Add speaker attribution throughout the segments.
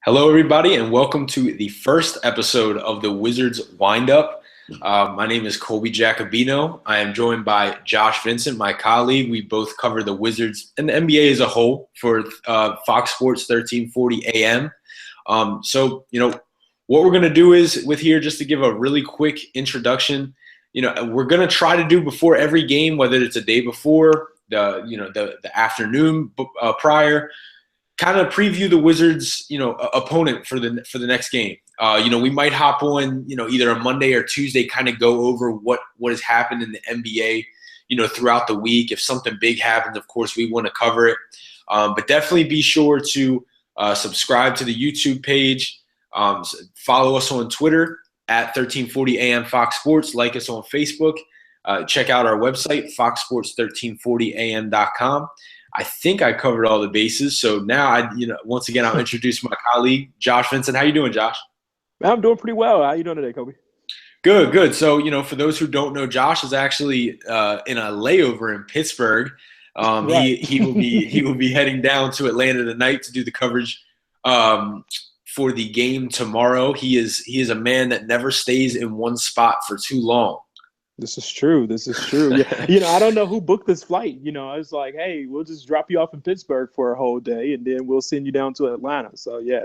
Speaker 1: Hello, everybody, and welcome to the first episode of the Wizards Windup. My name is Colby Jacobino. I am joined by Josh Vincent, my colleague. We both cover the Wizards and the NBA as a whole for Fox Sports 1340 AM. What we're going to do is with here, just to give a really quick introduction, we're going to try to do before every game, whether it's a day before, the afternoon prior, kind of preview the Wizards, opponent for the next game. We might hop on, either a Monday or Tuesday, kind of go over what has happened in the NBA, throughout the week. If something big happens, of course, we want to cover it. But definitely be sure to subscribe to the YouTube page, follow us on Twitter at 1340 AM Fox Sports, like us on Facebook, check out our website, foxsports1340am.com. I think I covered all the bases. So now, once again, I'll introduce my colleague, Josh Vincent. How you doing, Josh?
Speaker 2: I'm doing pretty well. How you doing today, Kobe?
Speaker 1: Good. So, for those who don't know, Josh is actually in a layover in Pittsburgh.
Speaker 2: Right.
Speaker 1: He will be heading down to Atlanta tonight to do the coverage for the game tomorrow. He is a man that never stays in one spot for too long.
Speaker 2: This is true. Yeah. I don't know who booked this flight. I was like, hey, we'll just drop you off in Pittsburgh for a whole day, and then we'll send you down to Atlanta. So yeah.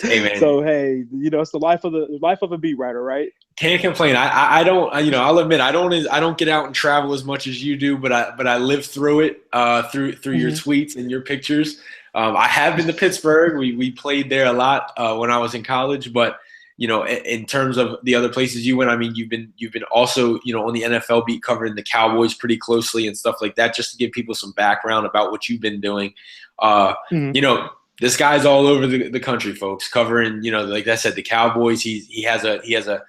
Speaker 1: Hey, man.
Speaker 2: So hey, it's the life of a beat writer, right?
Speaker 1: Can't complain. I don't. I'll admit I don't get out and travel as much as you do, but I live through it through your tweets and your pictures. I have been to Pittsburgh. We played there a lot when I was in college, but. In terms of the other places you went, I mean, you've been also, on the NFL beat covering the Cowboys pretty closely and stuff like that, just to give people some background about what you've been doing. This guy's all over the country, folks, covering, like I said, the Cowboys. He has a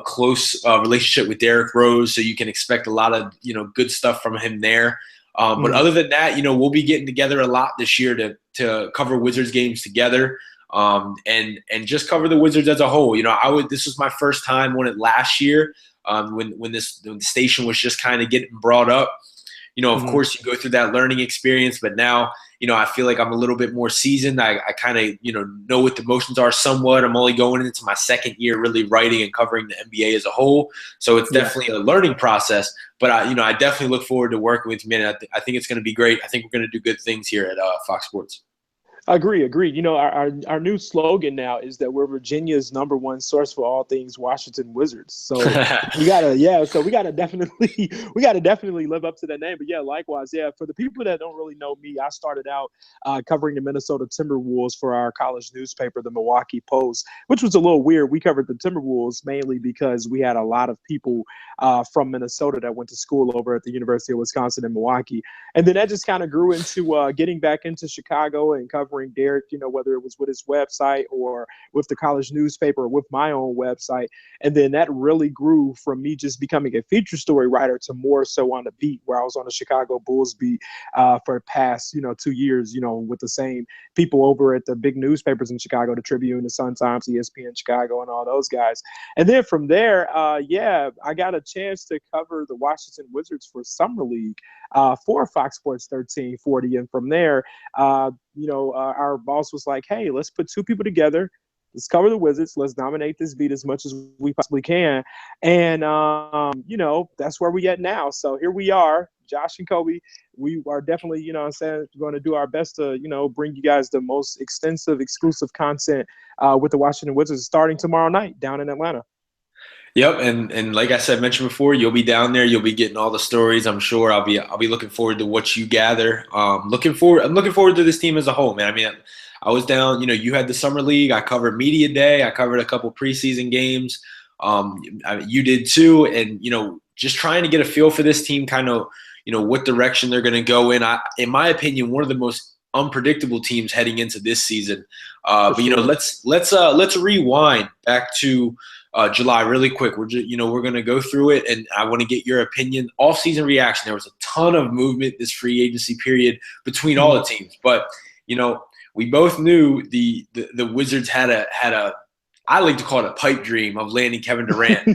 Speaker 1: close relationship with Derrick Rose, so you can expect a lot of, good stuff from him there. But other than that, we'll be getting together a lot this year to cover Wizards games together. And just cover the Wizards as a whole. This was my first time on it last year, when the station was just kind of getting brought up. Of course you go through that learning experience, but now, I feel like I'm a little bit more seasoned. I kind of, know what the motions are somewhat. I'm only going into my second year really writing and covering the NBA as a whole. So it's definitely a learning process, but I definitely look forward to working with you, man. I think it's going to be great. I think we're going to do good things here at Fox Sports.
Speaker 2: Agreed. Our new slogan now is that we're Virginia's #1 source for all things Washington Wizards. So we gotta definitely live up to that name. But yeah, likewise, for the people that don't really know me, I started out covering the Minnesota Timberwolves for our college newspaper, the Milwaukee Post, which was a little weird. We covered the Timberwolves mainly because we had a lot of people from Minnesota that went to school over at the University of Wisconsin in Milwaukee, and then that just kind of grew into getting back into Chicago and covering Derrick, whether it was with his website or with the college newspaper or with my own website. And then that really grew from me just becoming a feature story writer to more so on the beat, where I was on the Chicago Bulls beat for the past, 2 years, with the same people over at the big newspapers in Chicago, the Tribune, the Sun-Times, ESPN Chicago, and all those guys. And then from there, I got a chance to cover the Washington Wizards for Summer League for Fox Sports 1340. And from there, our boss was like, hey, let's put two people together. Let's cover the Wizards. Let's dominate this beat as much as we possibly can. And, that's where we at now. So here we are, Josh and Kobe. We are definitely, going to do our best to, bring you guys the most extensive, exclusive content with the Washington Wizards starting tomorrow night down in Atlanta.
Speaker 1: Yep, and like I said, mentioned before, you'll be down there. You'll be getting all the stories. I'm sure I'll be looking forward to what you gather. I'm looking forward to this team as a whole, man. I mean, I was down. You had the summer league. I covered media day. I covered a couple preseason games. You did too, and just trying to get a feel for this team, kind of what direction they're going to go in. In my opinion, one of the most unpredictable teams heading into this season. But let's rewind back to July really quick. We're going to go through it, and I want to get your opinion. Off-season reaction. There was a ton of movement this free agency period between all the teams, but we both knew the Wizards had a I like to call it a pipe dream of landing Kevin Durant.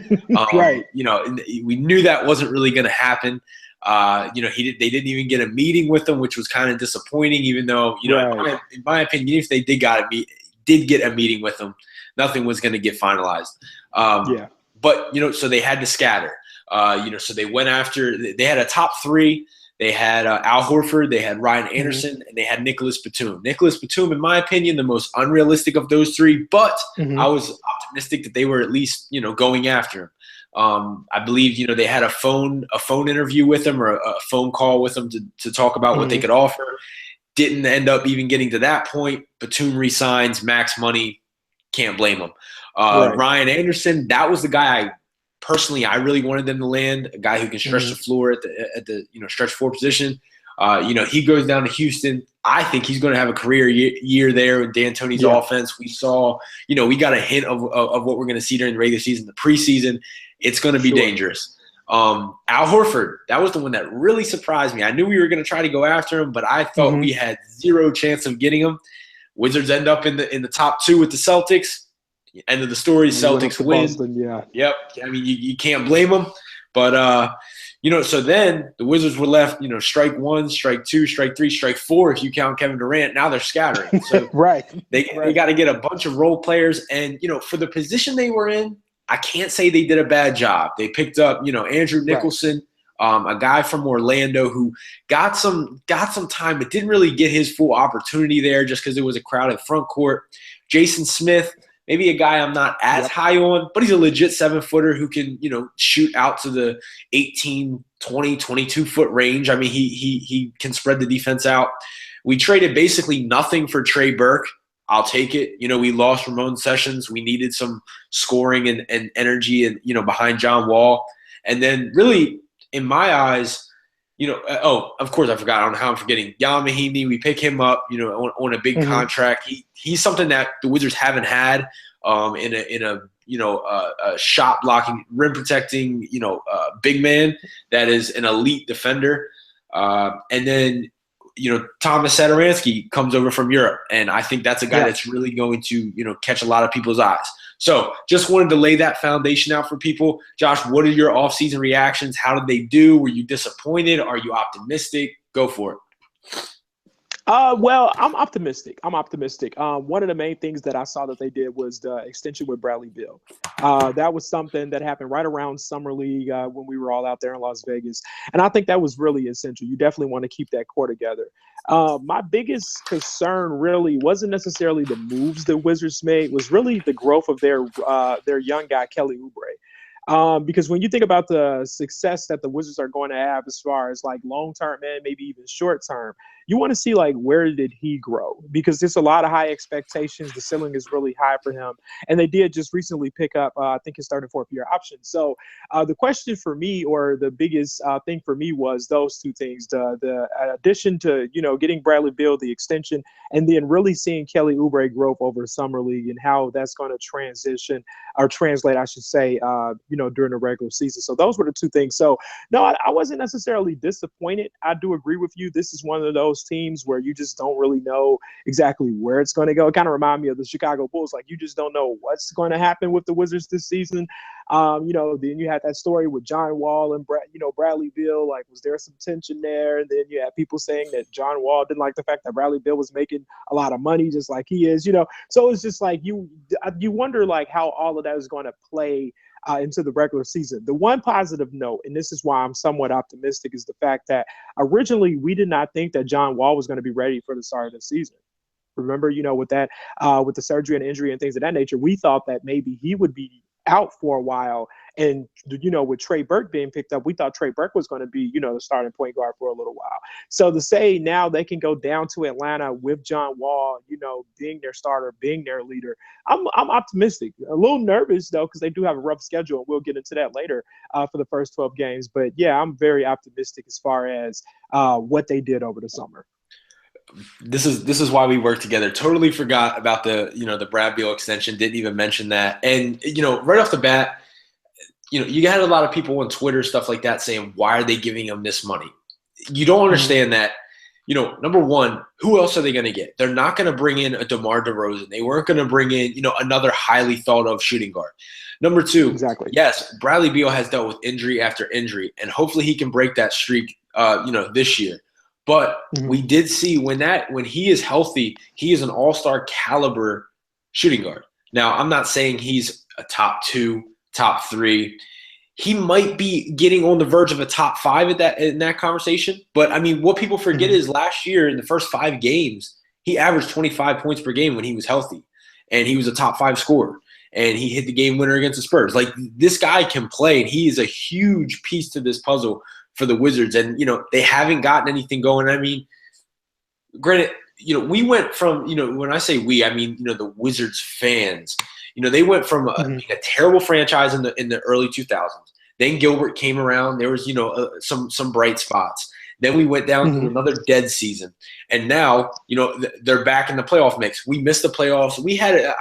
Speaker 2: Right.
Speaker 1: We knew that wasn't really going to happen. They didn't even get a meeting with him, which was kind of disappointing. Even though,
Speaker 2: Right.
Speaker 1: in my opinion, if they did did get a meeting with him, nothing was going to get finalized. But, so they had to scatter. So they went after – they had a top three. They had Al Horford, they had Ryan Anderson, and they had Nicholas Batum. Nicholas Batum, in my opinion, the most unrealistic of those three, but I was optimistic that they were at least, going after him. I believe, they had a phone interview with him or a phone call with him to talk about what they could offer. Didn't end up even getting to that point. Batum resigns, max money, can't blame him. Ryan Anderson, that was the guy I really wanted them to land, a guy who can stretch the floor at the stretch four position. He goes down to Houston. I think he's going to have a career year there in D'Antoni's offense. We saw, we got a hint of what we're going to see during the regular season, the preseason. It's going to be dangerous. Al Horford, that was the one that really surprised me. I knew we were going to try to go after him, but I thought we had zero chance of getting him. Wizards end up in the top two with the Celtics. End of the story, Celtics win.
Speaker 2: Boston,
Speaker 1: Yep. I mean, you can't blame them. But, so then the Wizards were left, strike one, strike two, strike three, strike four if you count Kevin Durant. Now they're scattering. So they got to get a bunch of role players. And, for the position they were in, I can't say they did a bad job. They picked up, Andrew Nicholson, a guy from Orlando who got some time but didn't really get his full opportunity there just because it was a crowded front court. Jason Smith, maybe a guy I'm not as high on, but he's a legit 7-footer who can, shoot out to the 18, 20, 22-foot range. I mean, he can spread the defense out. We traded basically nothing for Trey Burke. I'll take it. We lost Ramon Sessions. We needed some scoring and energy and, behind John Wall. And then really, in my eyes, of course I forgot. I don't know how I'm forgetting. Jan Mahimi, we pick him up, on a big contract. He's something that the Wizards haven't had in a shot blocking, rim protecting, big man that is an elite defender. And then, Thomas Satoransky comes over from Europe, and I think that's a guy that's really going to, catch a lot of people's eyes. So just wanted to lay that foundation out for people. Josh, what are your offseason reactions? How did they do? Were you disappointed? Are you optimistic? Go for it.
Speaker 2: Well, I'm optimistic. One of the main things that I saw that they did was the extension with Bradley Beal. That was something that happened right around Summer League when we were all out there in Las Vegas. And I think that was really essential. You definitely want to keep that core together. My biggest concern really wasn't necessarily the moves the Wizards made, was really the growth of their young guy, Kelly Oubre. Because when you think about the success that the Wizards are going to have as far as like long-term and maybe even short-term, you want to see like where did he grow? Because there's a lot of high expectations. The ceiling is really high for him. And they did just recently pick up, I think, his third and fourth year option. So the question for me, or the biggest thing for me, was those two things: the addition to getting Bradley Beal, the extension, and then really seeing Kelly Oubre growth over Summer League and how that's going to translate, I should say, during the regular season. So those were the two things. So no, I wasn't necessarily disappointed. I do agree with you. This is one of those teams where you just don't really know exactly where it's going to go. It kind of reminds me of the Chicago Bulls. Like, you just don't know what's going to happen with the Wizards this season. Then you had that story with John Wall and Bradley Beal. Like, was there some tension there? And then you had people saying that John Wall didn't like the fact that Bradley Beal was making a lot of money just like he is. So it's just like you wonder like how all of that is going to play into the regular season. The one positive note, and this is why I'm somewhat optimistic, is the fact that originally we did not think that John Wall was going to be ready for the start of the season. Remember, with that, with the surgery and injury and things of that nature, we thought that maybe he would be out for a while. And, with Trey Burke being picked up, we thought Trey Burke was going to be, the starting point guard for a little while. So to say now they can go down to Atlanta with John Wall, being their starter, being their leader, I'm optimistic. A little nervous, though, because they do have a rough schedule, and we'll get into that later for the first 12 games. But, yeah, I'm very optimistic as far as what they did over the summer.
Speaker 1: This is why we work together. Totally forgot about the Brad Beal extension. Didn't even mention that. And, right off the bat, you had a lot of people on Twitter, stuff like that, saying, why are they giving him this money? You don't understand that, number one, who else are they going to get? They're not going to bring in a DeMar DeRozan. They weren't going to bring in, another highly thought of shooting guard. Number two,
Speaker 2: exactly.
Speaker 1: Yes, Bradley Beal has dealt with injury after injury, and hopefully he can break that streak, this year. But we did see when he is healthy, he is an all-star caliber shooting guard. Now, I'm not saying he's a top 2, top 3. He might be getting on the verge of a top 5 in that conversation. But, I mean, what people forget is last year in the first 5 games, he averaged 25 points per game when he was healthy. And he was a top 5 scorer. And he hit the game winner against the Spurs. Like, this guy can play, and he is a huge piece to this puzzle for the Wizards. And, they haven't gotten anything going. I mean, granted, we went from, when I say we, I mean, the Wizards fans, they went from being a terrible franchise in the early 2000s. Then Gilbert came around. There was, some bright spots. Then we went down to another dead season. And now, they're back in the playoff mix. We missed the playoffs. We had,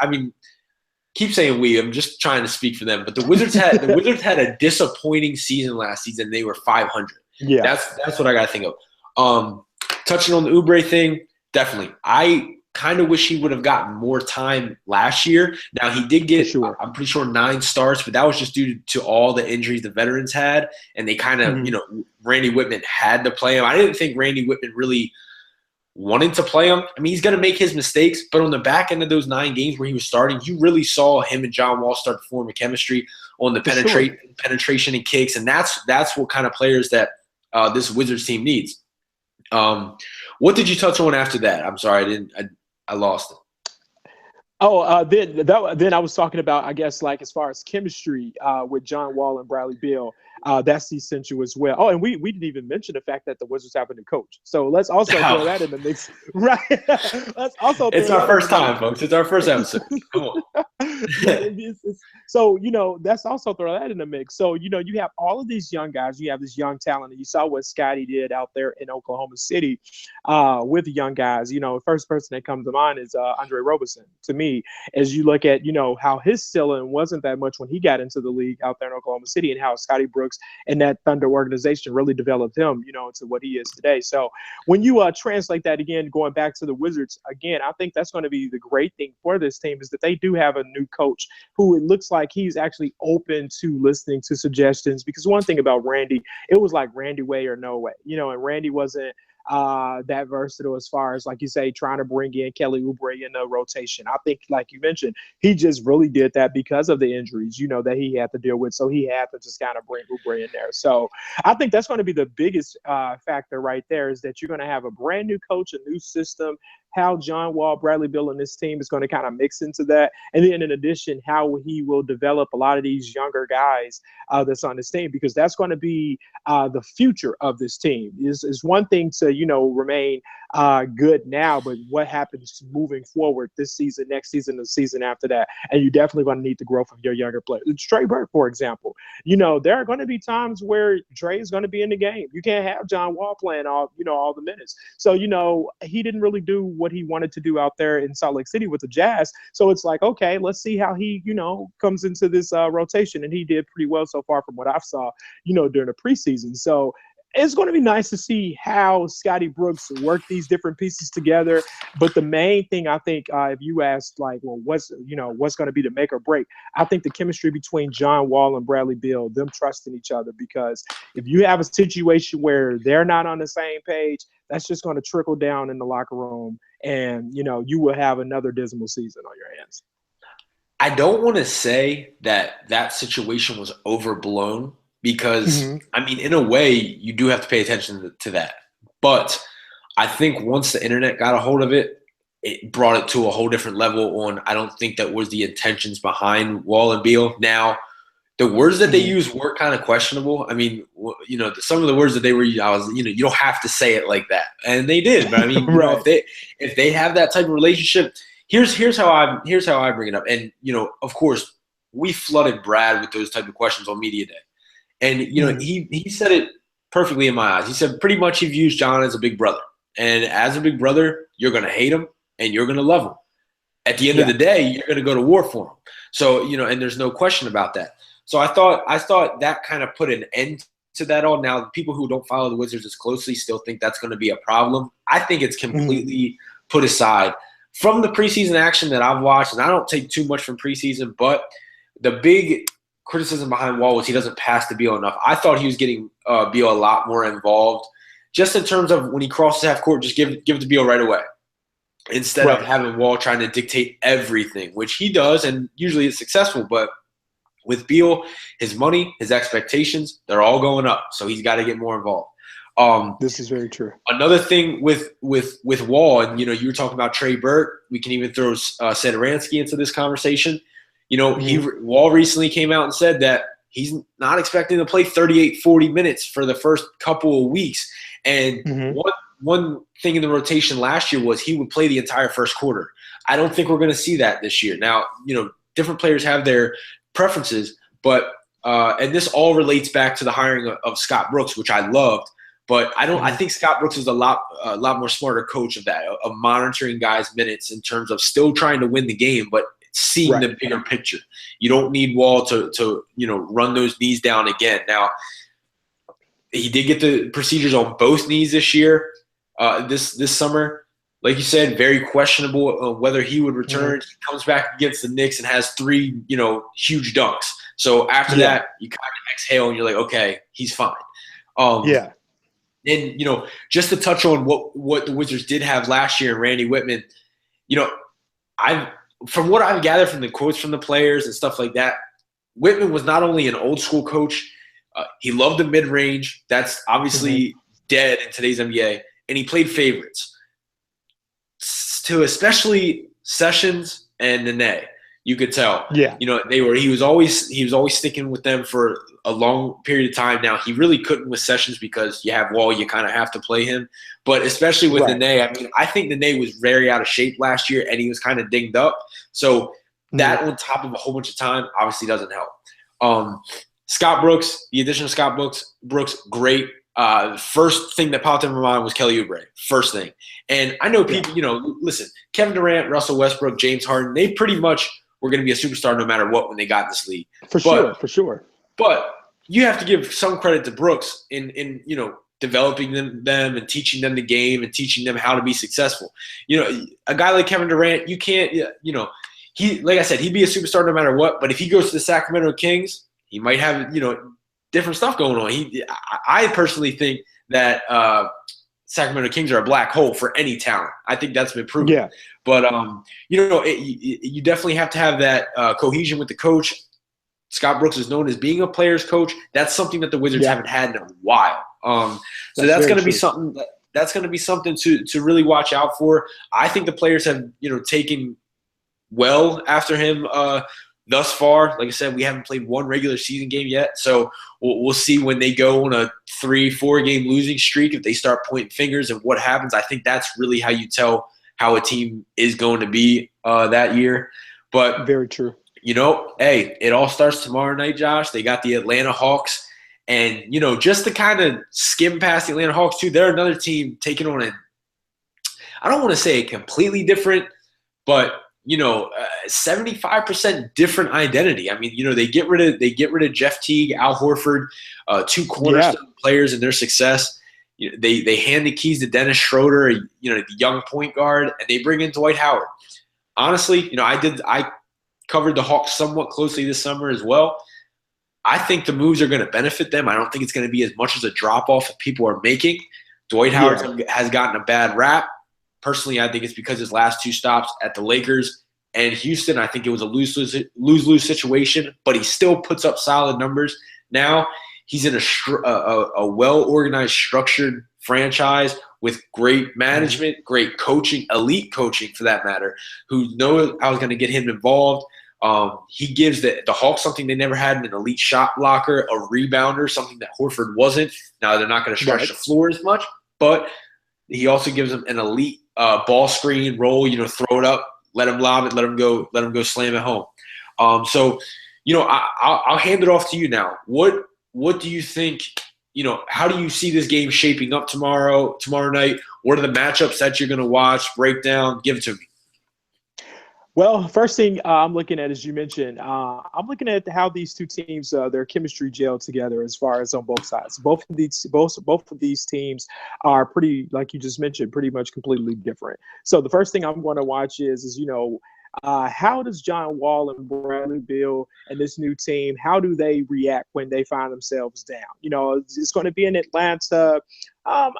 Speaker 1: keep saying we. I'm just trying to speak for them. But the Wizards had a disappointing season last season. They were 500.
Speaker 2: Yeah,
Speaker 1: that's what I got to think of. Touching on the Oubre thing, definitely. I kind of wish he would have gotten more time last year. Now, he did get, I'm pretty sure, 9 starts, but that was just due to all the injuries the veterans had, and they kind of, Randy Whitman had to play him. I didn't think Randy Whitman really wanted to play him. I mean, he's going to make his mistakes, but on the back end of those 9 games where he was starting, you really saw him and John Wall start to form a chemistry on the penetration and kicks, and that's what kind of players that this Wizards team needs. What did you touch on after that? I'm sorry, I lost it.
Speaker 2: Oh, then I was talking about, I guess, like as far as chemistry with John Wall and Bradley Beal, that's essential as well. Oh, and we didn't even mention the fact that the Wizards have a new coach. So let's also throw that in the mix, right? Let's also.
Speaker 1: It's our first time, folks. It's our first episode. Come on.
Speaker 2: So that's also throw that in the mix. So you have all of these young guys. You have this young talent, and you saw what Scotty did out there in Oklahoma City with the young guys. The first person that comes to mind is Andre Roberson. To me, as you look at how his ceiling wasn't that much when he got into the league out there in Oklahoma City, and how Scotty Brooks and that Thunder organization really developed him, into what he is today. So when you translate that again, going back to the Wizards again, I think that's going to be the great thing for this team is that they do have a new coach who it looks like he's actually open to listening to suggestions. Because one thing about Randy, it was like Randy way or no way, and Randy wasn't that versatile as far as, like you say, trying to bring in Kelly Oubre in the rotation. I think, like you mentioned, he just really did that because of the injuries, that he had to deal with. So he had to just kind of bring Oubre in there. So I think that's going to be the biggest factor right there, is that you're going to have a brand new coach, a new system, how John Wall, Bradley Beal, and this team is going to kind of mix into that. And then in addition, how he will develop a lot of these younger guys that's on this team, because that's going to be the future of this team. Is one thing to, remain good now, but what happens moving forward this season, next season, the season after that? And you're definitely going to need the growth of your younger players. Trey Burke, for example, there are going to be times where Trey is going to be in the game. You can't have John Wall playing all the minutes. So, he didn't really do what he wanted to do out there in Salt Lake City with the Jazz. So it's like, okay, let's see how he, comes into this rotation. And he did pretty well so far from what I've saw, during the preseason. So it's going to be nice to see how Scotty Brooks work these different pieces together. But the main thing, I think, if you ask, like, well, what's going to be the make or break, I think the chemistry between John Wall and Bradley Beal, them trusting each other. Because if you have a situation where they're not on the same page, that's just going to trickle down in the locker room, and you will have another dismal season on your hands.
Speaker 1: I don't want to say that situation was overblown, because I mean, in a way, you do have to pay attention to that. But I think once the internet got a hold of it, it brought it to a whole different level. I don't think that was the intentions behind Wall and Beal. Now, the words that they used were kind of questionable. I mean, some of the words that they were, you don't have to say it like that, and they did. But I mean, right. if they have that type of relationship, here's how I bring it up. And of course, we flooded Brad with those type of questions on media day, and he said it perfectly in my eyes. He said pretty much he views John as a big brother, and as a big brother, you're gonna hate him and you're gonna love him. At the end of the day, you're gonna go to war for him. So and there's no question about that. So I thought that kind of put an end to that all. Now, people who don't follow the Wizards as closely still think that's going to be a problem. I think it's completely put aside from the preseason action that I've watched, and I don't take too much from preseason, but the big criticism behind Wall was he doesn't pass to Beal enough. I thought he was getting Beal a lot more involved, just in terms of when he crosses half court, just give it to Beal right away. instead of having Wall trying to dictate everything, which he does, and usually it's successful. But with Beal, his money, his expectations, they're all going up. So he's got to get more involved.
Speaker 2: This is very true.
Speaker 1: Another thing with Wall, and, you were talking about Trey Burke. We can even throw Sederansky into this conversation. Wall recently came out and said that he's not expecting to play 38, 40 minutes for the first couple of weeks. And one thing in the rotation last year was he would play the entire first quarter. I don't think we're going to see that this year. Now, different players have their preferences, but and this all relates back to the hiring of Scott Brooks, which I loved. But I think Scott Brooks is a lot more smarter coach of that, of monitoring guys' minutes in terms of still trying to win the game, but seeing the bigger picture. You don't need Wall to run those knees down again. Now, he did get the procedures on both knees this year, this summer. Like you said, very questionable whether he would return. He comes back against the Knicks and has 3, huge dunks. So after that, you kind of exhale and you're like, okay, he's fine. And, just to touch on what the Wizards did have last year in Randy Whitman, from what I've gathered from the quotes from the players and stuff like that, Whitman was not only an old school coach, he loved the mid-range. That's obviously dead in today's NBA. And he played favorites to especially Sessions and Nene. You could tell. Yeah. He was always sticking with them for a long period of time. Now, he really couldn't with Sessions because you have Wall, you kind of have to play him. But especially with Nene, I think Nene was very out of shape last year and he was kind of dinged up. So that on top of a whole bunch of time obviously doesn't help. Scott Brooks, the addition of Scott Brooks, great. First thing that popped in my mind was Kelly Oubre. First thing. And I know people, listen, Kevin Durant, Russell Westbrook, James Harden, they pretty much were going to be a superstar no matter what when they got in this league. For sure. But you have to give some credit to Brooks in developing them and teaching them the game and teaching them how to be successful. A guy like Kevin Durant, you can't, he, like I said, he'd be a superstar no matter what. But if he goes to the Sacramento Kings, he might have, different stuff going on. I personally think that Sacramento Kings are a black hole for any talent. I think that's been proven. Yeah. But, you definitely have to have that cohesion with the coach. Scott Brooks is known as being a player's coach. That's something that the Wizards haven't had in a while. So that's going to be something that's going to be something to really watch out for. I think the players have, taken well after him thus far. Like I said, we haven't played one regular season game yet. So we'll see when they go on a 3-4 game losing streak, if they start pointing fingers and what happens. I think that's really how you tell how a team is going to be that year. But
Speaker 2: very true.
Speaker 1: Hey, it all starts tomorrow night, Josh. They got the Atlanta Hawks. And, just to kind of skim past the Atlanta Hawks, too, they're another team taking on I don't want to say a completely different, but, 75% different identity. I mean, they get rid of Jeff Teague, Al Horford, 2 cornerstone players in their success. They hand the keys to Dennis Schroder, the young point guard, and they bring in Dwight Howard. Honestly, I covered the Hawks somewhat closely this summer as well. I think the moves are going to benefit them. I don't think it's going to be as much as a drop-off that people are making. Dwight Howard has gotten a bad rap. Personally, I think it's because his last 2 stops at the Lakers and Houston, I think it was a lose-lose situation, but he still puts up solid numbers. Now he's in a well-organized, structured franchise with great management, great coaching, elite coaching for that matter, who knows how it's going to get him involved. He gives the Hawks something they never had in an elite shot blocker, a rebounder, something that Horford wasn't. Now they're not going to stretch the floor as much, but he also gives them an elite ball screen role. Throw it up, let him lob it, let him go slam it home. So I'll hand it off to you now. What do you think? How do you see this game shaping up tomorrow night? What are the matchups that you're going to watch? Break down. Give it to me.
Speaker 2: Well, first thing I'm looking at, as you mentioned, I'm looking at how these two teams, their chemistry gel together as far as on both sides. Both of these teams are pretty, like you just mentioned, pretty much completely different. So the first thing I'm going to watch is how does John Wall and Bradley Beal and this new team, how do they react when they find themselves down? It's going to be in Atlanta. I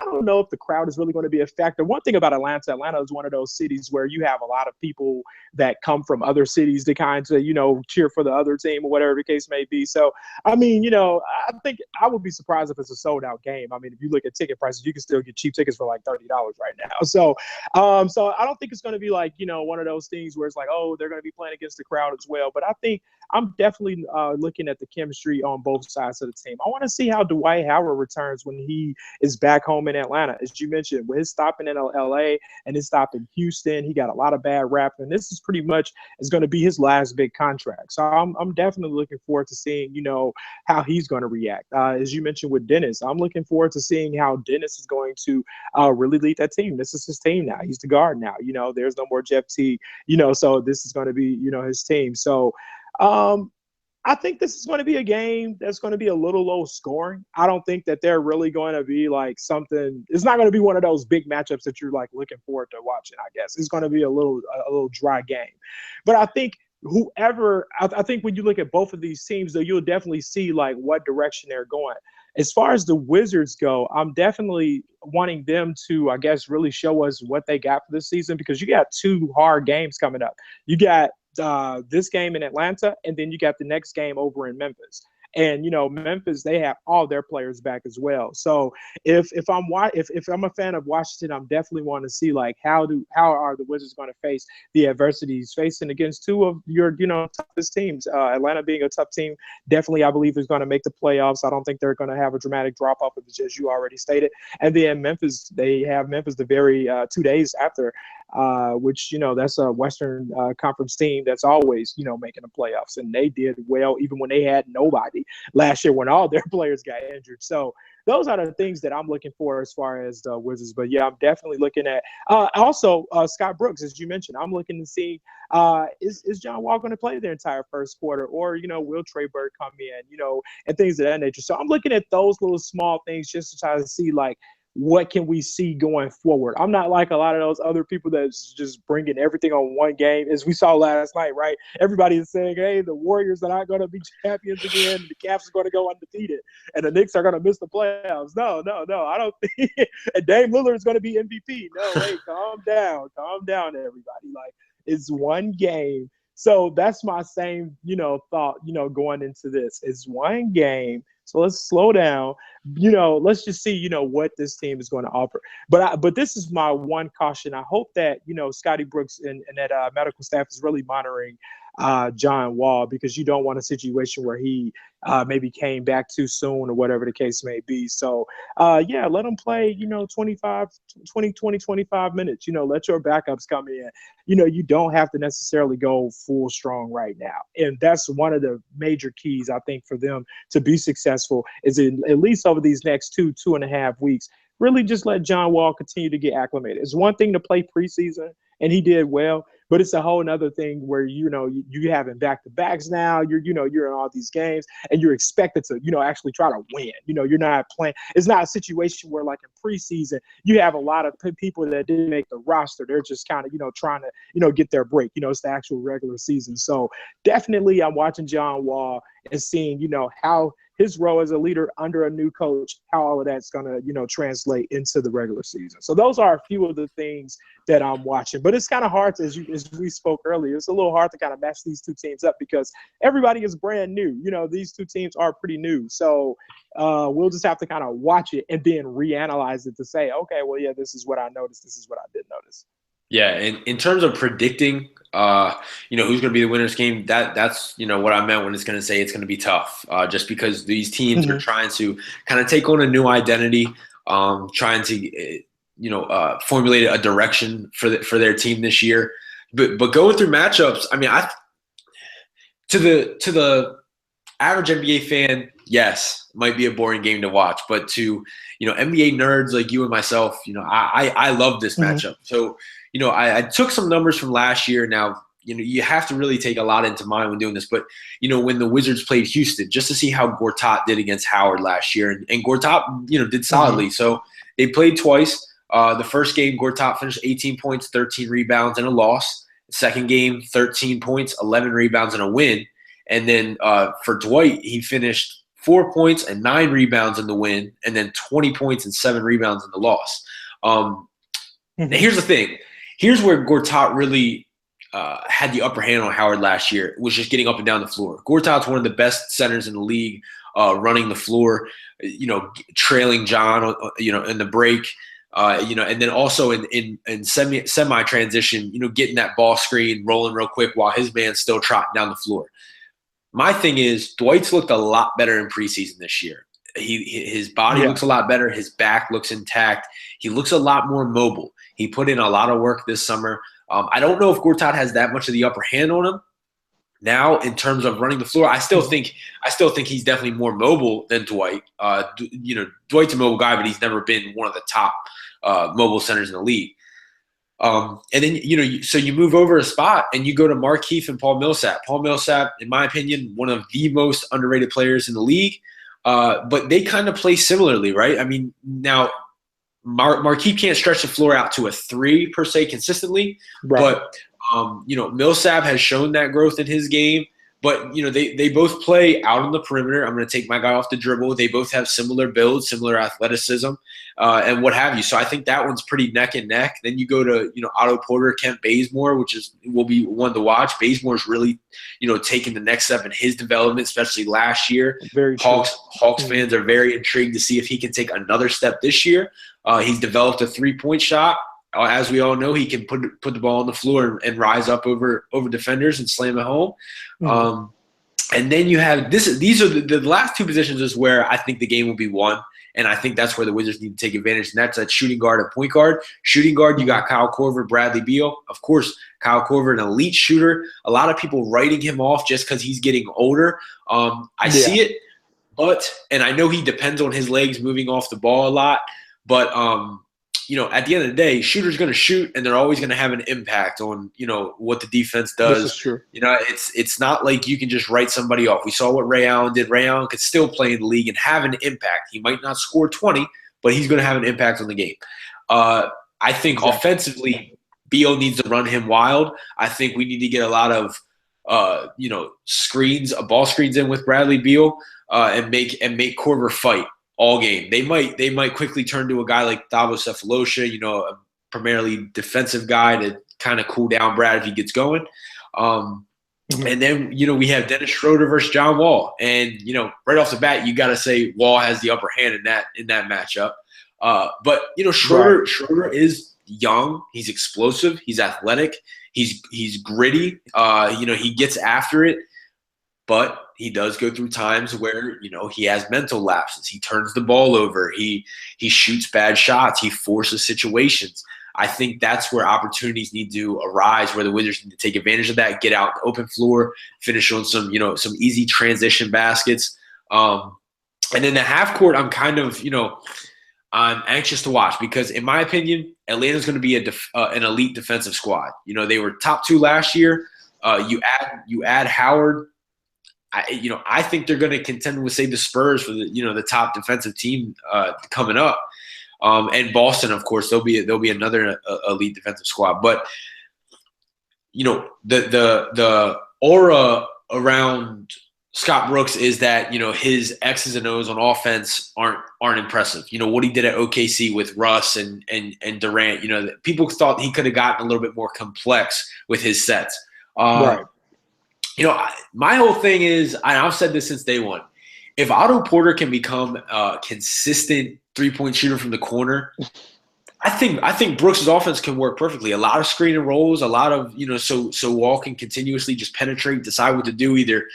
Speaker 2: don't know if the crowd is really going to be a factor. One thing about Atlanta is one of those cities where you have a lot of people that come from other cities to kind of, cheer for the other team or whatever the case may be. So, I mean, I think I would be surprised if it's a sold out game. I mean, if you look at ticket prices, you can still get cheap tickets for like $30 right now. So I don't think it's going to be like, one of those things where it's like, oh, they're going to be playing against the crowd as well. But I think I'm definitely looking at the chemistry on both sides of the team. I want to see how Dwight Howard returns when he is back home in Atlanta. As you mentioned, with his stopping in LA and his stop in Houston, he got a lot of bad rap, and this is pretty much is going to be his last big contract. So I'm definitely looking forward to seeing, how he's going to react. As you mentioned with Dennis, I'm looking forward to seeing how Dennis is going to really lead that team. This is his team now. He's the guard now. There's no more Jeff T. So this is going to be, his team. So I think this is going to be a game that's going to be a little low scoring. I don't think that they're really going to be like something. It's not going to be one of those big matchups that you're like looking forward to watching. I guess it's going to be a little dry game. But I think I think when you look at both of these teams, though, you'll definitely see like what direction they're going. As far as the Wizards go, I'm definitely wanting them to, I guess, really show us what they got for this season, because you got two hard games coming up. You got this game in Atlanta, and then you got the next game over in Memphis. And Memphis, they have all their players back as well. So if I'm a fan of Washington, I'm definitely want to see like how are the Wizards going to face the adversities facing against two of your toughest teams. Atlanta being a tough team, definitely I believe is going to make the playoffs. I don't think they're going to have a dramatic drop off, as you already stated. And then Memphis, they have Memphis the very 2 days after. Which that's a Western Conference team that's always making the playoffs, and they did well even when they had nobody last year when all their players got injured. So those are the things that I'm looking for as far as the Wizards. But yeah, I'm definitely looking at also Scott Brooks, as you mentioned. I'm looking to see is John Wall going to play the entire first quarter, or will Trey Burke come in, and things of that nature. So I'm looking at those little small things just to try to see like, what can we see going forward? I'm not like a lot of those other people that's just bringing everything on one game. As we saw last night, right? Everybody is saying, hey, the Warriors are not going to be champions again. The Cavs are going to go undefeated. And the Knicks are going to miss the playoffs. No. I don't think – and Dame Lillard is going to be MVP. No, hey, calm down. Calm down, everybody. Like, it's one game. So that's my same, thought, going into this. It's one game. So let's slow down. Let's just see, what this team is going to offer. But this is my one caution. I hope that, Scotty Brooks and that medical staff is really monitoring John Wall, because you don't want a situation where he maybe came back too soon or whatever the case may be. So, let him play, 20, 25 minutes. Let your backups come in. You don't have to necessarily go full strong right now. And that's one of the major keys, I think, for them to be successful is at least over these next 2.5 weeks, really just let John Wall continue to get acclimated. It's one thing to play preseason, and he did well, but it's a whole other thing where, you having back-to-backs now, you're in all these games, and you're expected to, actually try to win. You're not playing. It's not a situation where, like, in preseason, you have a lot of people that didn't make the roster. They're just kind of, trying to, get their break. It's the actual regular season. So definitely I'm watching John Wall and seeing, how his role as a leader under a new coach, how all of that's going to, translate into the regular season. So those are a few of the things that I'm watching. But it's kind of hard to, as we spoke earlier, it's a little hard to kind of match these two teams up because everybody is brand new. These two teams are pretty new. So we'll just have to kind of watch it and then reanalyze it to say, okay, well, yeah, this is what I noticed. This is what I did notice.
Speaker 1: Yeah, in terms of predicting, who's going to be the winner's game, that's what I meant when it's going to say it's going to be tough, just because these teams are trying to kind of take on a new identity, trying to, formulate a direction for their team this year. But going through matchups, I mean, to the average NBA fan, yes, might be a boring game to watch, but to NBA nerds like you and myself, I love this matchup. So. I took some numbers from last year. Now, you have to really take a lot into mind when doing this. But, when the Wizards played Houston, just to see how Gortat did against Howard last year. And Gortat, did solidly. So they played twice. The first game, Gortat finished 18 points, 13 rebounds, and a loss. The second game, 13 points, 11 rebounds, and a win. And then for Dwight, he finished 4 points and 9 rebounds in the win, and then 20 points and 7 rebounds in the loss. Here's the thing. Here's where Gortat really had the upper hand on Howard last year, was just getting up and down the floor. Gortat's one of the best centers in the league, running the floor, trailing John, in the break, and then also in semi transition, getting that ball screen, rolling real quick while his man's still trotting down the floor. My thing is, Dwight's looked a lot better in preseason this year. His body looks a lot better. His back looks intact. He looks a lot more mobile. He put in a lot of work this summer. I don't know if Gortat has that much of the upper hand on him now in terms of running the floor. I still think he's definitely more mobile than Dwight. Dwight's a mobile guy, but he's never been one of the top mobile centers in the league. And then, so you move over a spot and you go to Markieff and Paul Millsap. Paul Millsap, in my opinion, one of the most underrated players in the league. But they kind of play similarly, right? I mean, now Markieff can't stretch the floor out to a 3 per se consistently, right. But Millsap has shown that growth in his game. But they both play out on the perimeter. I'm going to take my guy off the dribble. They both have similar builds, similar athleticism, and what have you. So I think that one's pretty neck and neck. Then you go to Otto Porter, Kent Bazemore, which will be one to watch. Bazemore's really taking the next step in his development, especially last year.
Speaker 2: Very
Speaker 1: Hawks fans are very intrigued to see if he can take another step this year. He's developed a 3-point shot. As we all know, he can put the ball on the floor and rise up over defenders and slam it home. And then you have this. These are the last 2 positions is where I think the game will be won, and I think that's where the Wizards need to take advantage. And that's at shooting guard and point guard. Shooting guard, you got Kyle Korver, Bradley Beal. Of course, Kyle Korver, an elite shooter. A lot of people writing him off just because he's getting older. I see it, and I know he depends on his legs moving off the ball a lot, but at the end of the day, shooters going to shoot, and they're always going to have an impact on, what the defense does.
Speaker 2: This is true.
Speaker 1: It's not like you can just write somebody off. We saw what Ray Allen did. Ray Allen could still play in the league and have an impact. He might not score 20, but he's going to have an impact on the game. I think offensively, Beal needs to run him wild. I think we need to get a lot of, ball screens in with Bradley Beal and make Korver fight all game. They might quickly turn to a guy like Thabo Sefolosha, a primarily defensive guy to kind of cool down Brad if he gets going. And then, we have Dennis Schroder versus John Wall. And, right off the bat, you got to say Wall has the upper hand in that matchup. But Schroder is young. He's explosive. He's athletic. He's gritty. He gets after it. But he does go through times where, he has mental lapses. He turns the ball over. He shoots bad shots. He forces situations. I think that's where opportunities need to arise, where the Wizards need to take advantage of that, get out the open floor, finish on some easy transition baskets. And then the half court, I'm kind of, I'm anxious to watch because, in my opinion, Atlanta's going to be an elite defensive squad. They were top 2 last year. You add Howard. I think they're going to contend with, say, the Spurs for the top defensive team coming up, and Boston, of course, they'll be another elite defensive squad. But the aura around Scott Brooks is that his X's and O's on offense aren't impressive. What he did at OKC with Russ and Durant. People thought he could have gotten a little bit more complex with his sets.
Speaker 2: Right.
Speaker 1: My whole thing is, I've said this since day one, if Otto Porter can become a consistent 3-point shooter from the corner, I think Brooks' offense can work perfectly. A lot of screen and rolls, a lot of, so Wall can continuously just penetrate, decide what to do, either,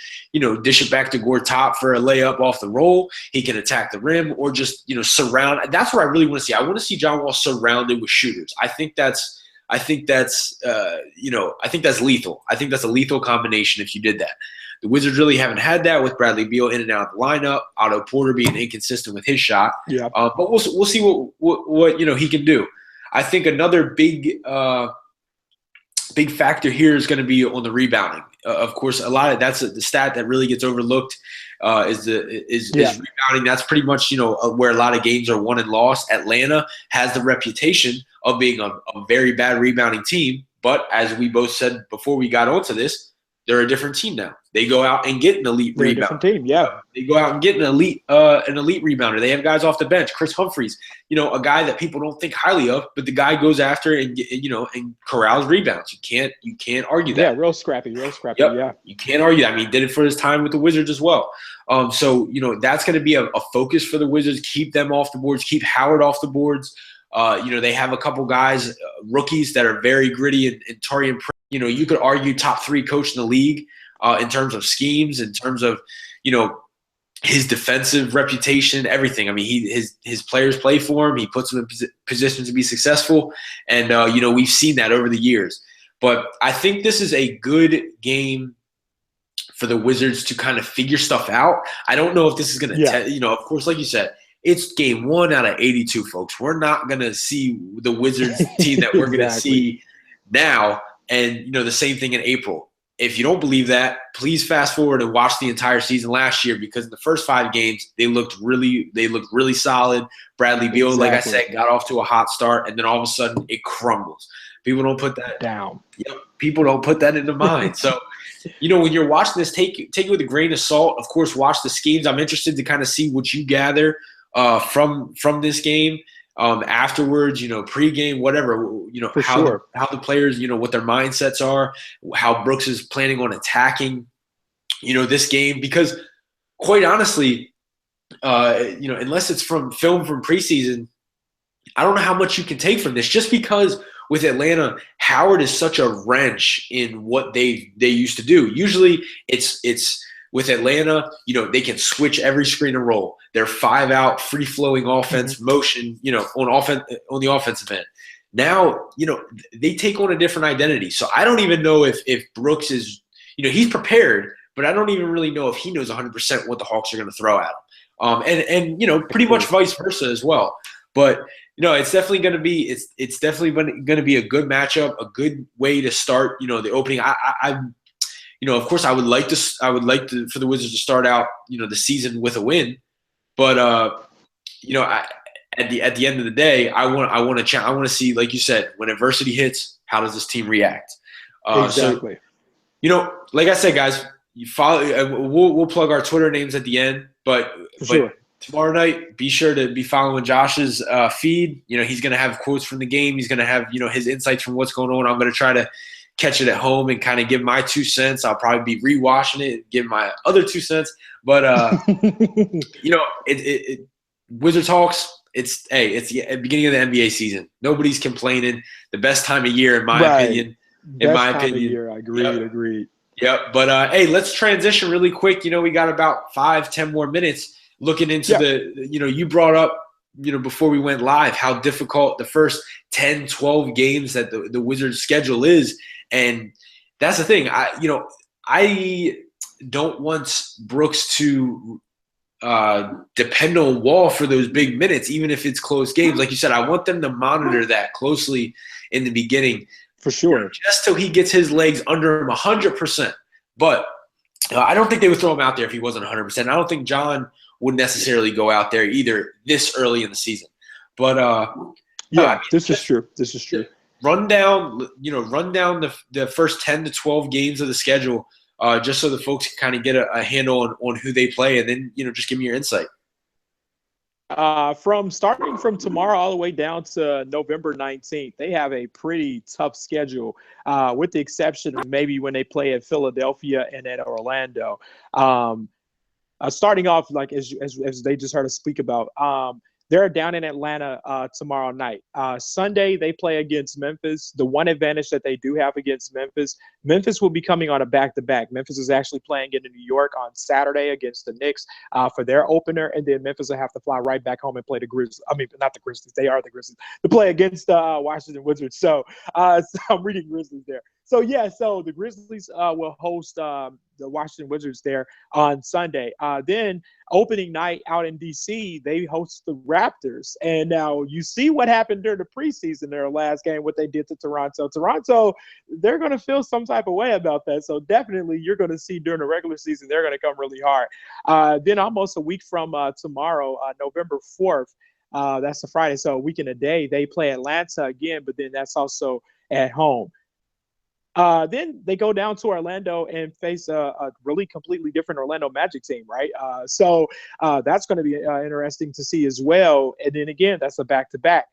Speaker 1: dish it back to Gortat for a layup off the roll. He can attack the rim or just, surround. That's what I really want to see. I want to see John Wall surrounded with shooters. I think that's lethal. I think that's a lethal combination if you did that. The Wizards really haven't had that with Bradley Beal in and out of the lineup, Otto Porter being inconsistent with his shot.
Speaker 2: Yeah.
Speaker 1: But we'll see what he can do. I think another big factor here is going to be on the rebounding. Of course, a lot of that's the stat that really gets overlooked is rebounding. That's pretty much where a lot of games are won and lost. Atlanta has the reputation of being a very bad rebounding team, but as we both said before we got onto this, they're a different team now. They go out and get an elite
Speaker 2: They're
Speaker 1: rebounder.
Speaker 2: a different team, yeah.
Speaker 1: They go out and get an elite rebounder. They have guys off the bench. Chris Humphries, a guy that people don't think highly of, but the guy goes after and and corrals rebounds. You can't argue that.
Speaker 2: Yeah, real scrappy.
Speaker 1: Yep.
Speaker 2: Yeah.
Speaker 1: You can't argue that. I mean, he did it for his time with the Wizards as well. So that's going to be a focus for the Wizards. Keep them off the boards. Keep Howard off the boards. They have a couple guys, rookies that are very gritty, and Taurean Prince. You could argue top 3 coach in the league in terms of schemes, in terms of his defensive reputation, everything. I mean, his players play for him. He puts them in positions to be successful, and we've seen that over the years. But I think this is a good game for the Wizards to kind of figure stuff out. I don't know if this is going to, of course, like you said, it's game 1 out of 82, folks. We're not going to see the Wizards team that we're going to see now. And, the same thing in April. If you don't believe that, please fast forward and watch the entire season last year, because in the first 5 games, they looked really solid. Bradley Beal, like I said, got off to a hot start, and then all of a sudden it crumbles. People don't put that
Speaker 2: down.
Speaker 1: Yep, people don't put that into mind. So, when you're watching this, take it with a grain of salt. Of course, watch the schemes. I'm interested to kind of see what you gather from this game. Afterwards, pregame, whatever, how the players, what their mindsets are, how Brooks is planning on attacking, this game, because quite honestly, unless it's from film from preseason, I don't know how much you can take from this, just because with Atlanta, Howard is such a wrench in what they used to do. Usually it's with Atlanta, they can switch every screen and roll. They're 5-out, free-flowing offense, motion, on the offensive end. Now, they take on a different identity. So I don't even know if Brooks is, he's prepared, but I don't even really know if he knows 100% what the Hawks are going to throw at him. And pretty much vice versa as well. But it's definitely going to be it's definitely going to be a good matchup, a good way to start. The opening. Of course, I would like for the Wizards to start out, the season with a win, but at the end of the day, I want to see, like you said, when adversity hits, how does this team react?
Speaker 2: Exactly.
Speaker 1: So, like I said, guys, you follow. We'll plug our Twitter names at the end, but tomorrow night, be sure to be following Josh's feed. He's going to have quotes from the game. He's going to have his insights from what's going on. I'm going to try to catch it at home and kind of give my 2 cents. I'll probably be rewatching it and give my other 2 cents. But Wizards Hawks. It's the beginning of the NBA season. Nobody's complaining. The best time of year, in my opinion.
Speaker 2: I agreed.
Speaker 1: Yep. But hey, let's transition really quick. We got about 5-10 more minutes looking into the. You brought up before we went live how difficult the first 10-12 games that the Wizards schedule is. And that's the thing. I don't want Brooks to depend on Wall for those big minutes, even if it's close games. Like you said, I want them to monitor that closely in the beginning.
Speaker 2: For sure.
Speaker 1: Just so he gets his legs under him 100%. But I don't think they would throw him out there if he wasn't 100%. I don't think John would necessarily go out there either this early in the season. But
Speaker 2: this is true.
Speaker 1: Run down the first 10 to 12 games of the schedule, just so the folks can kind of get a handle on who they play, and then just give me your insight.
Speaker 2: Starting from tomorrow all the way down to November 19th, they have a pretty tough schedule, with the exception of maybe when they play at Philadelphia and at Orlando. Starting off, like as they just heard us speak about, they're down in Atlanta tomorrow night. Sunday, they play against Memphis. The one advantage that they do have against Memphis will be coming on a back-to-back. Memphis is actually playing in New York on Saturday against the Knicks for their opener, and then Memphis will have to fly right back home and play the Grizzlies. I mean, not the Grizzlies. They are the Grizzlies. To play against Washington Wizards. So I'm reading Grizzlies there. So the Grizzlies will host the Washington Wizards there on Sunday. Then opening night out in D.C., they host the Raptors. And now you see what happened during the preseason, their last game, what they did to Toronto. Toronto, they're going to feel some type of way about that. So definitely you're going to see during the regular season, they're going to come really hard. Then almost a week from tomorrow, November 4th, that's a Friday, so a week and a day, they play Atlanta again, but then that's also at home. Then they go down to Orlando and face a really completely different Orlando Magic team, right? So that's going to be interesting to see as well. And then again, that's a back-to-back.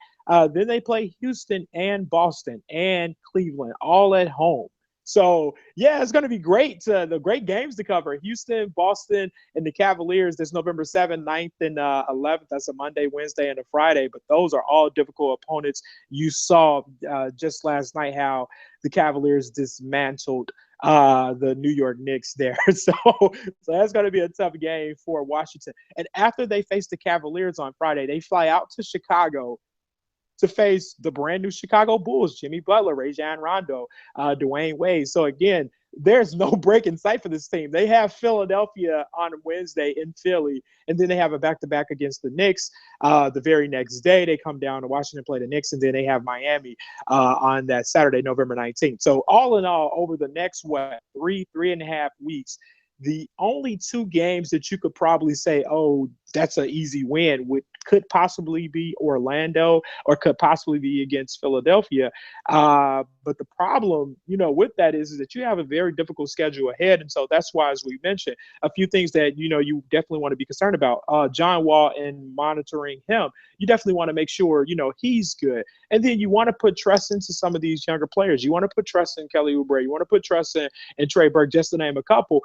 Speaker 2: Then they play Houston and Boston and Cleveland all at home. So yeah, it's going to be great. The great games to cover: Houston, Boston, and the Cavaliers. That's November 7th, 9th, and 11th. That's a Monday, Wednesday, and a Friday. But those are all difficult opponents. You saw just last night how the Cavaliers dismantled the New York Knicks there. So that's going to be a tough game for Washington. And after they face the Cavaliers on Friday, they fly out to Chicago to face the brand new Chicago Bulls: Jimmy Butler, Rajon Rondo, Dwayne Wade. So again, there's no break in sight for this team. They have Philadelphia on Wednesday in Philly, and then they have a back-to-back against the Knicks. The very next day, they come down to Washington, play the Knicks, and then they have Miami on that Saturday, November 19th. So all in all, over the next, three and a half weeks, the only two games that you could probably say, oh, that's an easy win, could possibly be Orlando or could possibly be against Philadelphia. But the problem, with that is that you have a very difficult schedule ahead. And so that's why, as we mentioned, a few things that, you definitely want to be concerned about. John Wall and monitoring him, you definitely want to make sure, he's good. And then you want to put trust into some of these younger players. You want to put trust in Kelly Oubre. You want to put trust in Trey Burke, just to name a couple,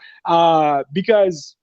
Speaker 2: because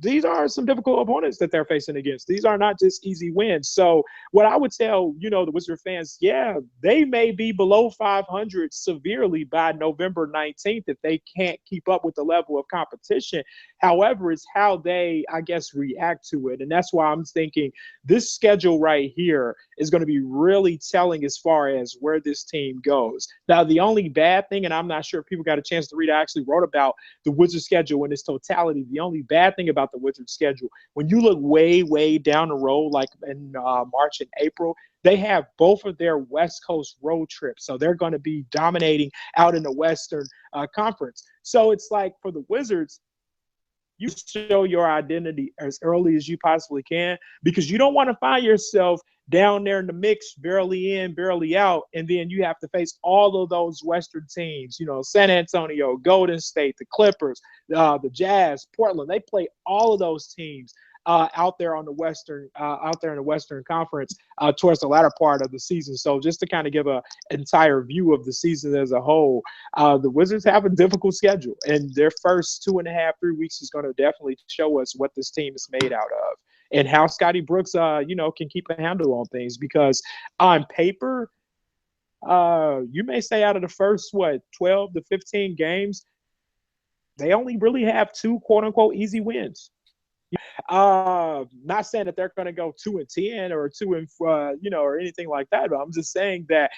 Speaker 2: these are some difficult opponents that they're facing against. These are not just easy wins. So what I would tell, the Wizard fans, yeah, they may be below 500 severely by November 19th if they can't keep up with the level of competition. However, it's how they, I guess, react to it. And that's why I'm thinking this schedule right here is going to be really telling as far as where this team goes. Now, the only bad thing, and I'm not sure if people got a chance to read, I actually wrote about the Wizards schedule in its totality. The only bad thing about the Wizards schedule, when you look way, way down the road, like in March and April, they have both of their West Coast road trips. So they're going to be dominating out in the Western Conference. So it's like for the Wizards, you show your identity as early as you possibly can, because you don't want to find yourself down there in the mix, barely in, barely out, and then you have to face all of those Western teams, San Antonio, Golden State, the Clippers, the Jazz, Portland. They play all of those teams out there in the Western Conference towards the latter part of the season. So just to kind of give an entire view of the season as a whole, the Wizards have a difficult schedule, and their first 2.5, 3 weeks is going to definitely show us what this team is made out of and how Scotty Brooks, can keep a handle on things. Because on paper, you may say out of the first 12 to 15 games, they only really have 2 quote unquote easy wins. Not saying that they're going to go 2-10 or 2 or anything like that, but I'm just saying that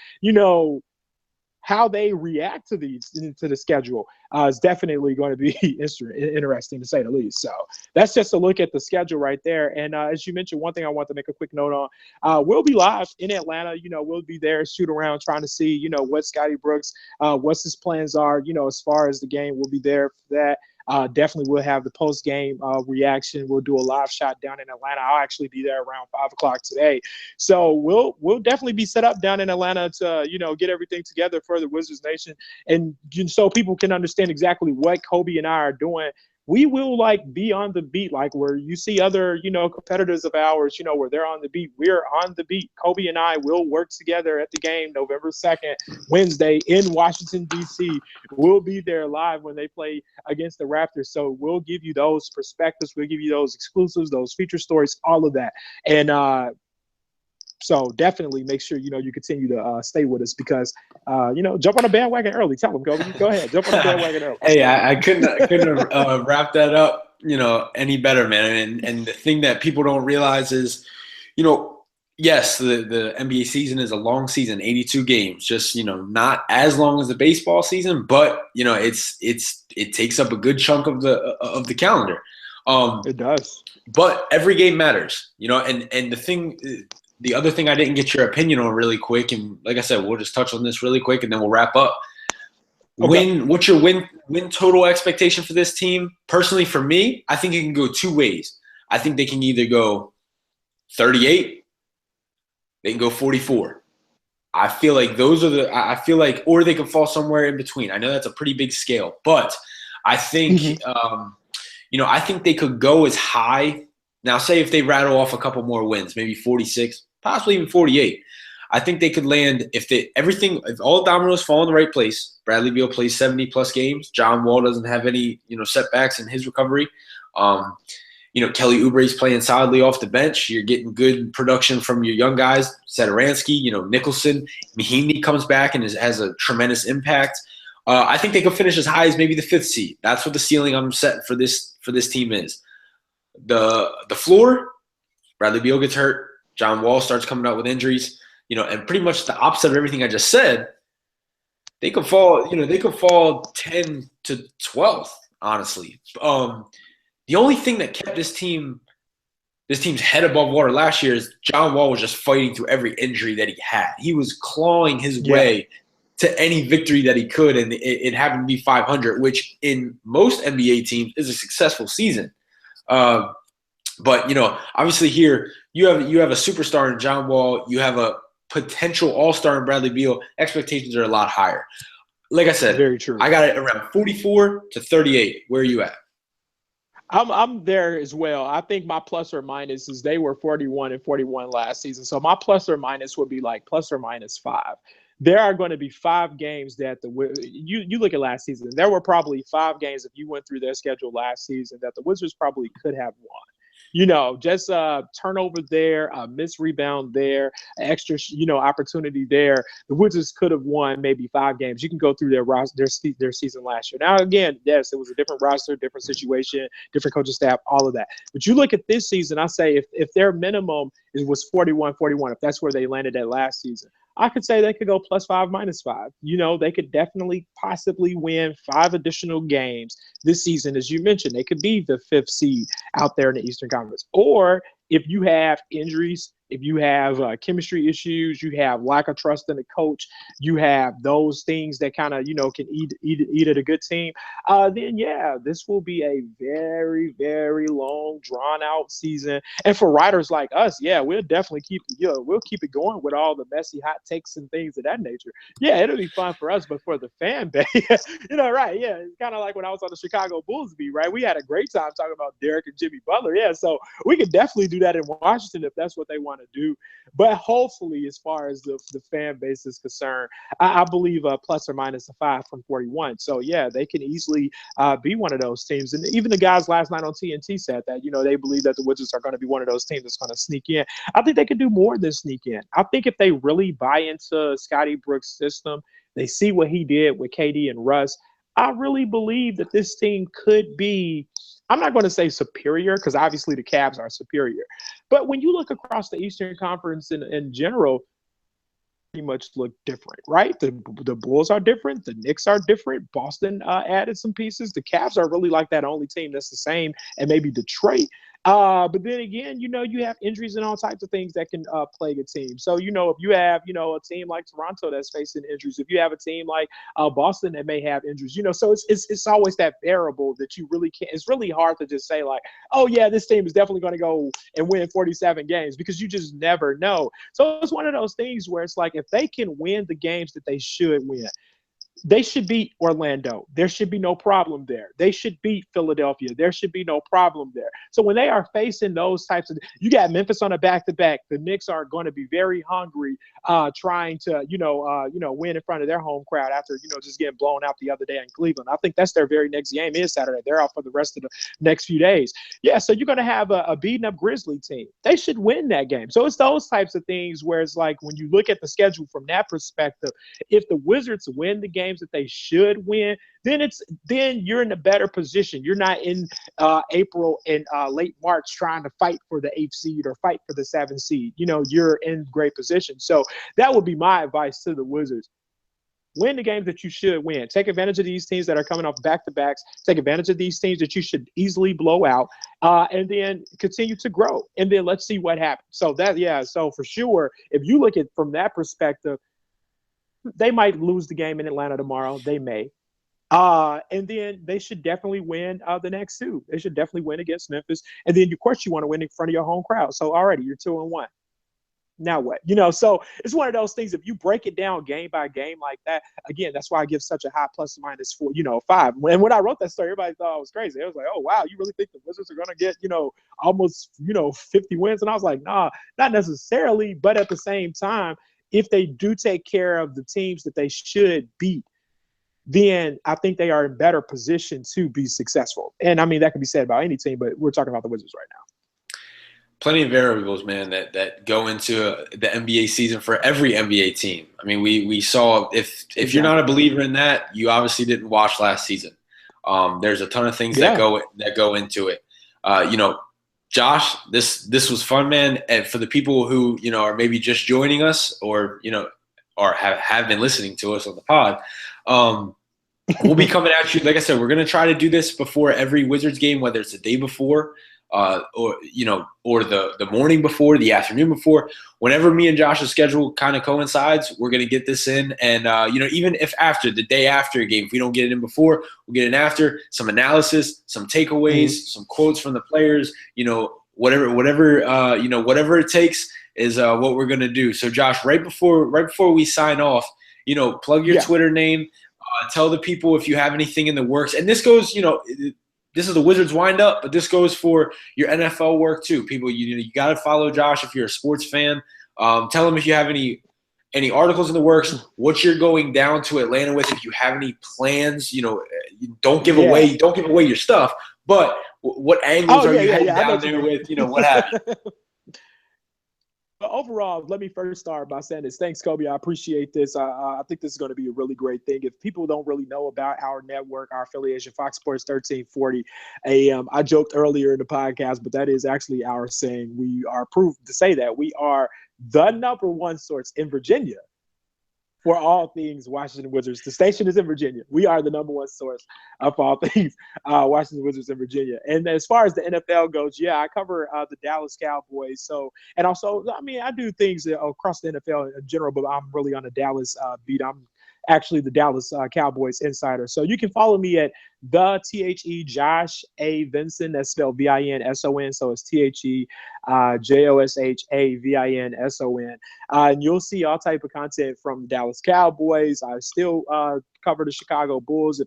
Speaker 2: how they react to the schedule is definitely going to be interesting, to say the least. So that's just a look at the schedule right there. And as you mentioned, one thing I want to make a quick note on: we'll be live in Atlanta. We'll be there, shoot around, trying to see what Scotty Brooks, what his plans are. As far as the game, we'll be there for that. Definitely we'll have the post-game reaction. We'll do a live shot down in Atlanta. I'll actually be there around 5 o'clock today. So we'll definitely be set up down in Atlanta to, get everything together for the Wizards Nation. And so people can understand exactly what Kobe and I are doing. We will be on the beat, where you see other, competitors of ours, where they're on the beat. We're on the beat. Kobe and I will work together at the game November 2nd, Wednesday in Washington, D.C. We'll be there live when they play against the Raptors. So we'll give you those perspectives. We'll give you those exclusives, those feature stories, all of that. And so definitely make sure, you continue to stay with us, because, jump on a bandwagon early. Tell them, Kobe. Go ahead. Jump on the bandwagon early.
Speaker 1: Hey, I couldn't wrap that up, any better, man. And the thing that people don't realize is, yes, the NBA season is a long season, 82 games, just, not as long as the baseball season, but, it takes up a good chunk of the calendar.
Speaker 2: It does.
Speaker 1: But every game matters, and the other thing I didn't get your opinion on really quick, and like I said, we'll just touch on this really quick and then we'll wrap up. Okay. What's your win total expectation for this team? Personally, for me, I think it can go 2 ways. I think they can either go 38, they can go 44. I feel like I feel like, or they could fall somewhere in between. I know that's a pretty big scale, but I think, I think they could go as high. Now, say if they rattle off a couple more wins, maybe 46, possibly even 48. I think they could land if all dominoes fall in the right place. Bradley Beal plays 70+ games. John Wall doesn't have any, setbacks in his recovery. Kelly Oubre's playing solidly off the bench. You're getting good production from your young guys, Satoransky, Nicholson. Mahinmi comes back and has a tremendous impact. I think they could finish as high as maybe the 5th seed. That's what the ceiling I'm setting for this team is. The floor, Bradley Beal gets hurt. John Wall starts coming out with injuries. And pretty much the opposite of everything I just said. They could fall. They could fall 10 to 12th. Honestly, the only thing that kept this team's head above water last year is John Wall was just fighting through every injury that he had. He was clawing his way to any victory that he could, and it happened to be 500, which in most NBA teams is a successful season. But obviously here you have a superstar in John Wall. You have a potential all-star in Bradley Beal. Expectations are a lot higher. Like I said,
Speaker 2: very true.
Speaker 1: I got it around 44 to 38. Where are you at?
Speaker 2: I'm there as well. I think my plus or minus is they were 41 and 41 last season. So my plus or minus would be like plus or minus 5. There are going to be 5 games that you look at last season. There were probably 5 games if you went through their schedule last season that the Wizards probably could have won. Just turnover there, missed rebound there, extra, opportunity there. The Wizards could have won maybe 5 games. You can go through their season last year. Now, again, yes, it was a different roster, different situation, different coaching staff, all of that. But you look at this season, I say if their minimum was 41-41, if that's where they landed at last season, I could say they could go +5, -5. They could definitely possibly win 5 additional games this season. As you mentioned, they could be the 5th seed out there in the Eastern Conference. Or if you have injuries, if you have chemistry issues, you have lack of trust in the coach, you have those things that kind of, can eat at a good team, then, this will be a very, very long, drawn-out season. And for writers like us, we'll definitely keep it going with all the messy hot takes and things of that nature. Yeah, it'll be fun for us, but for the fan base, right, it's kind of like when I was on the Chicago Bulls beat, right? We had a great time talking about Derek and Jimmy Butler, so we could definitely do that in Washington if that's what they want to do. But hopefully, as far as the fan base is concerned, I believe a plus or minus a 5 from 41. So they can easily be one of those teams. And even the guys last night on TNT said that they believe that the Wizards are going to be one of those teams that's going to sneak in. I think they can do more than sneak in. I think if they really buy into Scotty Brooks' system, they see what he did with KD and Russ, I really believe that this team could be, I'm not going to say superior because obviously the Cavs are superior. But when you look across the Eastern Conference in general, pretty much look different, right? The Bulls are different. The Knicks are different. Boston added some pieces. The Cavs are really like that only team that's the same, and maybe Detroit. But then again, you have injuries and all types of things that can plague a team. So, if you have, a team like Toronto that's facing injuries, if you have a team like Boston that may have injuries, so it's always that variable that you really can't. It's really hard to just say like, oh yeah, this team is definitely going to go and win 47 games because you just never know. So it's one of those things where it's like if they can win the games that they should win, they should beat Orlando. There should be no problem there. They should beat Philadelphia. There should be no problem there. So when they are facing those types of, you got Memphis on a back-to-back. The Knicks are going to be very hungry, trying to, win in front of their home crowd after, just getting blown out the other day in Cleveland. I think that's their very next game is Saturday. They're out for the rest of the next few days. Yeah, so you're going to have a beaten up Grizzly team. They should win that game. So it's those types of things where it's like when you look at the schedule from that perspective, if the Wizards win the games that they should win, then you're in a better position. You're not in April and late March trying to fight for the 8th seed or fight for the 7th seed. You're in great position. So that would be my advice to the Wizards. Win the games that you should win. Take advantage of these teams that are coming off back-to-backs. Take advantage of these teams that you should easily blow out, and then continue to grow. And then let's see what happens. So so for sure, if you look at from that perspective, they might lose the game in Atlanta tomorrow. They may. And then they should definitely win the next 2. They should definitely win against Memphis. And then, of course, you want to win in front of your home crowd. So already you're 2-1. Now what? So it's one of those things. If you break it down game by game like that, again, that's why I give such a high plus or minus 5. And when I wrote that story, everybody thought I was crazy. It was like, oh wow, you really think the Wizards are gonna get almost 50 wins? And I was like, nah, not necessarily. But at the same time, if they do take care of the teams that they should beat, then I think they are in better position to be successful. And I mean, that can be said about any team, but we're talking about the Wizards right now.
Speaker 1: Plenty of variables, man, that go into the NBA season for every NBA team. I mean, we saw if you're not a believer in that, you obviously didn't watch last season. There's a ton of things that go into it. Josh, this was fun, man. And for the people who are maybe just joining us or or have been listening to us on the pod, we'll be coming at you. Like I said, we're gonna try to do this before every Wizards game, whether it's the day before. Or the morning before, the afternoon before, whenever me and Josh's schedule kind of coincides, we're going to get this in. And, even if after the day after a game, if we don't get it in before, we'll get it in after, some analysis, some takeaways, some quotes from the players, whatever it takes is what we're going to do. So Josh, right before we sign off, plug your Twitter name, tell the people if you have anything in the works. And this goes, this is the Wizards wind up, but this goes for your NFL work too. People, you got to follow Josh if you're a sports fan. Tell him if you have any articles in the works, what you're going down to Atlanta with. If you have any plans, don't give away your stuff. But what angles are you heading down there with? What have you?
Speaker 2: But overall, let me first start by saying this. Thanks, Kobe. I appreciate this. I think this is going to be a really great thing. If people don't really know about our network, our affiliation, Fox Sports 1340 AM, I joked earlier in the podcast, but that is actually our saying. We are proved to say that we are the number one source in Virginia for all things Washington Wizards. The station is in Virginia. We are the number one source of all things Washington Wizards in Virginia. And as far as the NFL goes, I cover the Dallas Cowboys. So, and also, I mean, I do things across the NFL in general, but I'm really on a Dallas beat. I'm actually the Dallas Cowboys insider. So you can follow me at the Josh A. Benson. That's spelled Vinson. So it's TheJoshAVinson. And you'll see all type of content from the Dallas Cowboys. I still cover the Chicago Bulls.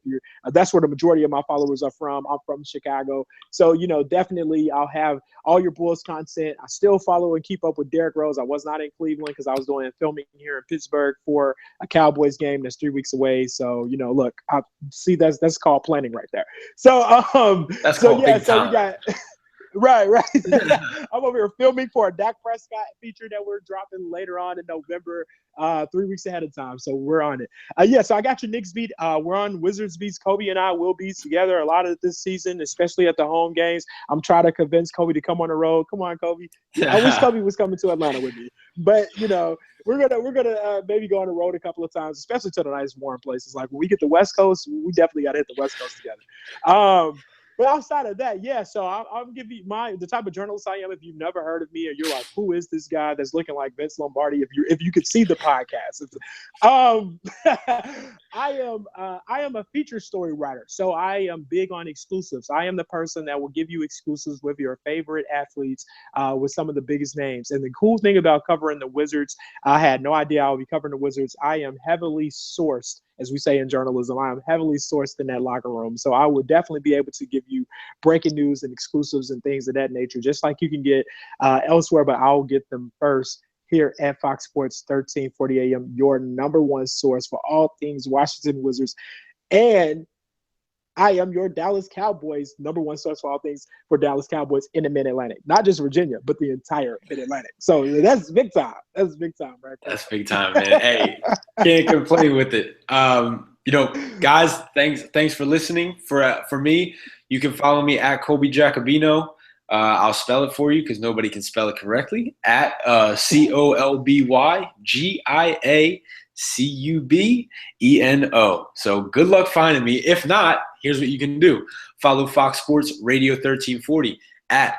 Speaker 2: That's where the majority of my followers are from. I'm from Chicago. So, definitely I'll have all your Bulls content. I still follow and keep up with Derrick Rose. I was not in Cleveland because I was doing filming here in Pittsburgh for a Cowboys game that's 3 weeks away. So, look, I see that's called planning right there. So,
Speaker 1: that's called big time.
Speaker 2: We got right. I'm over here filming for a Dak Prescott feature that we're dropping later on in November, 3 weeks ahead of time. So we're on it. So I got your Knicks beat. We're on Wizards beats. Kobe and I will be together a lot of this season, especially at the home games. I'm trying to convince Kobe to come on the road. Come on, Kobe. I wish Kobe was coming to Atlanta with me, but we're gonna maybe go on the road a couple of times, especially to the nice warm places. Like when we get the West Coast, we definitely got to hit the West Coast together. But outside of that, so I'll give you the type of journalist I am. If you've never heard of me, or you're like, who is this guy that's looking like Vince Lombardi? If you could see the podcast, I am a feature story writer. So I am big on exclusives. I am the person that will give you exclusives with your favorite athletes, with some of the biggest names. And the cool thing about covering the Wizards, I had no idea I would be covering the Wizards. I am heavily sourced. As we say in journalism, I am heavily sourced in that locker room. So I would definitely be able to give you breaking news and exclusives and things of that nature, just like you can get elsewhere, but I'll get them first here at Fox Sports 1340 AM, your number one source for all things Washington Wizards. And I am your Dallas Cowboys number one source for all things for Dallas Cowboys in the Mid-Atlantic. Not just Virginia, but the entire Mid-Atlantic. So that's big time. That's big time, right?
Speaker 1: That's big time, man. Hey, can't complain with it. Guys, thanks for listening. For me, you can follow me at Kobe Jacobino. I'll spell it for you because nobody can spell it correctly. At COLBYGIACUBENO. So good luck finding me. If not, here's what you can do. Follow Fox Sports Radio 1340 at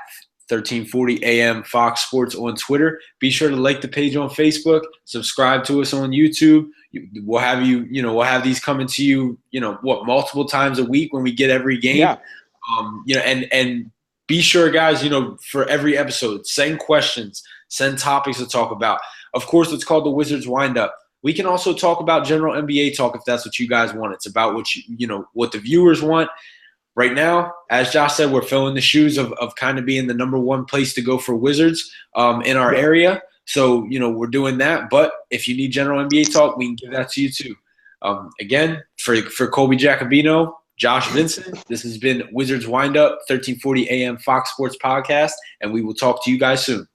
Speaker 1: 1340 AM Fox Sports on Twitter. Be sure to like the page on Facebook. Subscribe to us on YouTube. We'll have we'll have these coming to you, multiple times a week when we get every game. Yeah. And be sure, guys, for every episode, send questions, Send topics to talk about. Of course, it's called the Wizards Windup. We can also talk about general NBA talk if that's what you guys want. It's about what the viewers want. Right now, as Josh said, we're filling the shoes of kind of being the number one place to go for Wizards in our area. So, we're doing that. But if you need general NBA talk, we can give that to you too. Again, for Colby Jacobino, Josh Benson, this has been Wizards Windup, 1340 AM Fox Sports Podcast, and we will talk to you guys soon.